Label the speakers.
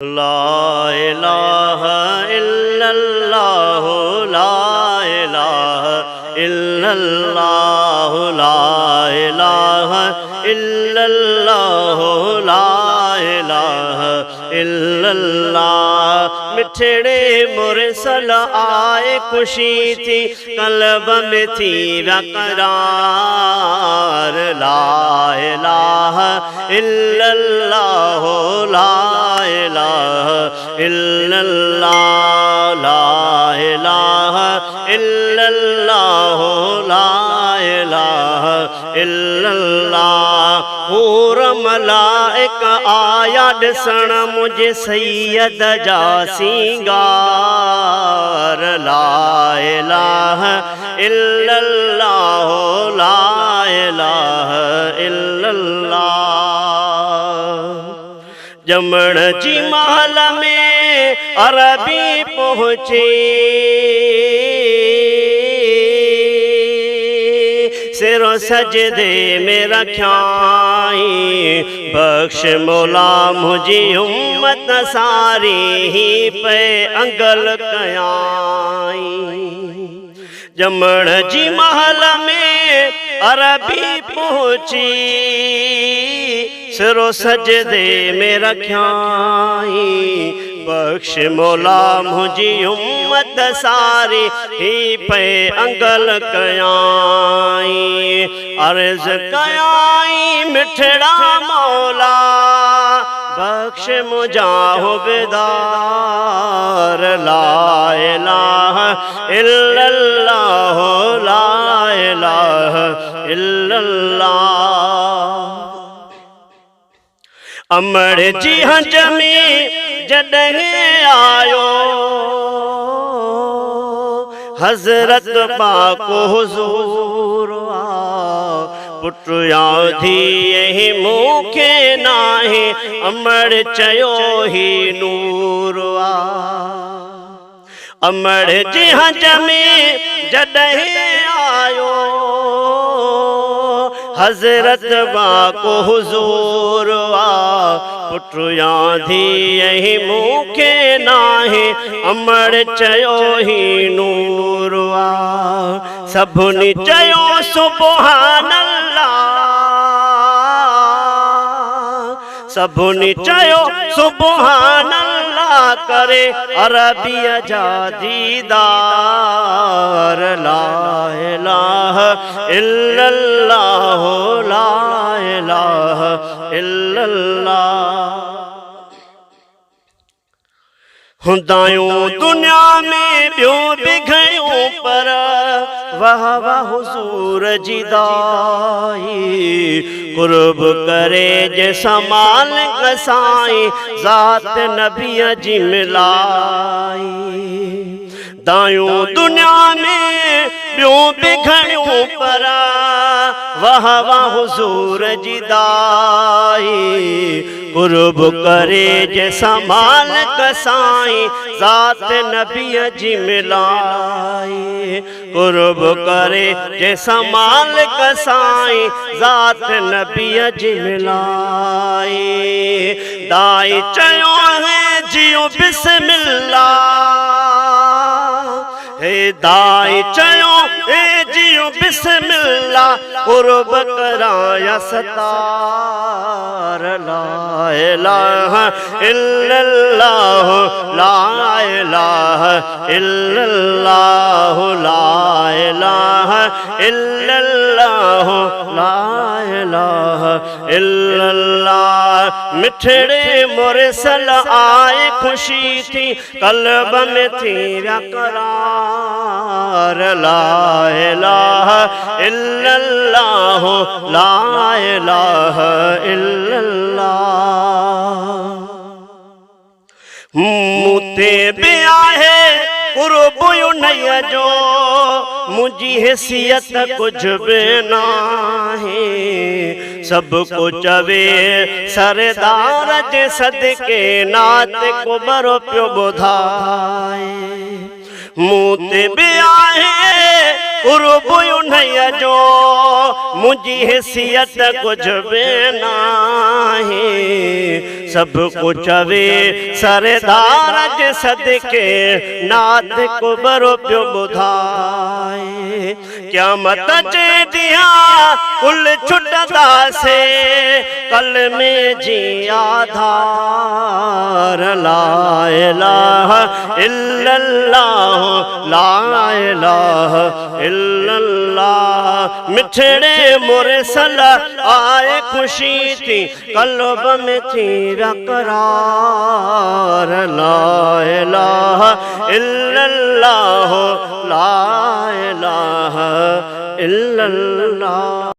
Speaker 1: ला इलाहा इल्लल्लाह ला इलाहा इल्लल्लाह ला इलाहा इल्लल्लाह ला इलाहा इल्लल्लाह। मिठड़े मुरसल आए खुशी थी कल्ब में थी वक़रार। ला इलाहा इल्लल्लाह ला इलाहा इल्लल्लाह ला इलाहा इल्लल्लाह ला इलाहा इल्लल्लाह। हूर मलाइका आया ॾिसण मुझे सैयद जा सिंगार। ला इलाहा इल्लल्लाह ला इलाहा इल्लल्लाह। जमण जी महल में अरबी पहुँचे सिरो सजदे में रख्याई। बख्श मौला मुझी उम्मत सारी ही पे अंगल कयाई। जमण जी महल में अरबी पहुँची सिरो सजदे में रख्याई। बख्श मौला मुझी उम्मत सारी ही पे अंगल कयाई। अर्ज कयाई मिठड़ा मौला बख्श मुझा हुबदार। ला इलाहा इल्लल्लाह ला इलाहा इल्लल्लाह। अमर जी हंज में जॾहिं आयो हज़रत पाक हुज़ूर पुट या धीअ मूंखे नाहे अमर चयो ही नूर आ। अमर जी हंज में जॾहिं आयो हज़रत पाक हुज़ूर पुट या धीअ मूंखे नाहे अमर चयो ही नूर आ। सभिनी चयो सुबहानल्लाह सभिनी चयो सुबहानल्लाह करे अरबीअ जा दीदार। ला इलाहा इल्लल्लाह ला इलाहा इल्लल्लाह। हुदायूं दुनिया में ॿियूं बि घणियूं पर वाह वाह हुज़ूर जी दाई। कुर्ब करे जैसा मालिक साईं ज़ात नबीअ जी मिलाई। दायूं दुनिया में ॿियूं बि घणियूं पर वाह वाह हुज़ूर जी दाई। कुर्ब करे जैसा मालिक साईं ज़ात नबीअ जी मिलाई। कुर्ब करे जैसा मालिक साईं ज़ात नबीअ जी मिलाई। दाई चयो है जियो बिस्मिल्लाह हे दाई चयो हे जियो बिस्मिल्लाह कुर्ब कराया सतार। ला इलाहा इल्लल्लाह ला इलाहा इल्लल्लाह ला इलाहा इल्लल्लाह ला इलाहा इल्लल्लाह। मिठड़े मुरसल आए खुशी थी कल्ब में थी वक़रार। ला इलाहा इल्लल्लाह ला इलाहा इल्लल्लाह। मूंते बि आहे कुर्ब उन्हीअ जो मुंहिंजी हैसियत कुछ बि नाहे। सब को चवे सरदार जे सदके नात को बरो पियो ॿुधाए। मूंते बि आहे कुर्ब उन्हीअ जो मुझी हैसियत कुछ भी नाही। सब कुछ वे सरदार जे सदके नाथ को बरो पियो ॿुधाए क्या मत जे दिया कुल छुटदा से कल में जी आधार ला इलाहा इल्लल्लाह ला इलाहा इल्लल्लाह मिठड़े मुरसल आए खुशी थी कल्ब में थी बेकरार ला इलाहा इल्लल्लाह ला इलाहा इल्लल्लाह।